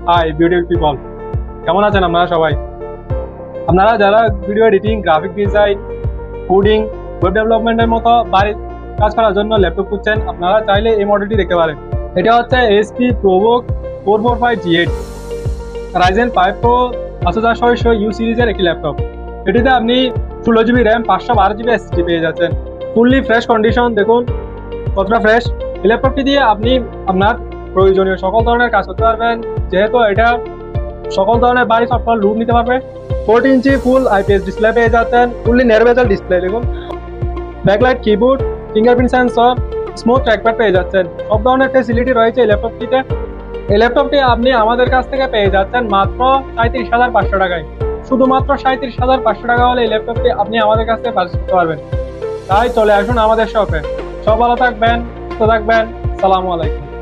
Hi beautiful people, কেমন আছেন আপনারা সবাই? আপনারা যারা video editing, graphic design, coding, web ডেভেলপমেন্টের মতো বাড়ির কাজ করার জন্য ল্যাপটপ খুঁজছেন, আপনারা চাইলে এই মডেলটি দেখতে পারেন। এটা হচ্ছে HP 445G8 Ryzen 5 pro 5600 U সিরিজের একটি ল্যাপটপ। এটিতে আপনি 16GB র্যাম, 512GB SSD পেয়ে যাচ্ছেন। ফুললি ফ্রেশ কন্ডিশন, দেখুন কতটা ফ্রেশ। এই ল্যাপটপটি দিয়ে আপনি আপনার প্রয়োজনীয় সকল ধরনের কাজ করতে পারবেন, যেহেতু এটা সকল ধরনের বাড়ি সফটওয়্যার লুট নিতে পারবে। 14 ইঞ্চি ফুল IPS ডিসপ্লে পেয়ে যাচ্ছেন, ফুললি নেরভেজাল ডিসপ্লে, দেখুন backlight keyboard, fingerprint sensor, smooth trackpad পেয়ে যাচ্ছেন। সব ধরনের ফেসিলিটি রয়েছে এই ল্যাপটপটিতে। এই ল্যাপটপটি আপনি আমাদের কাছ থেকে পেয়ে যাচ্ছেন মাত্র 37,500 টাকায়। শুধুমাত্র 37,500 টাকা হলে এই ল্যাপটপটি আপনি আমাদের কাছ থেকে পারচেজ করতে পারবেন। তাই চলে আসুন আমাদের শপে। সব ভালো থাকবেন, সুস্থ থাকবেন। সালামু আলাইকুম।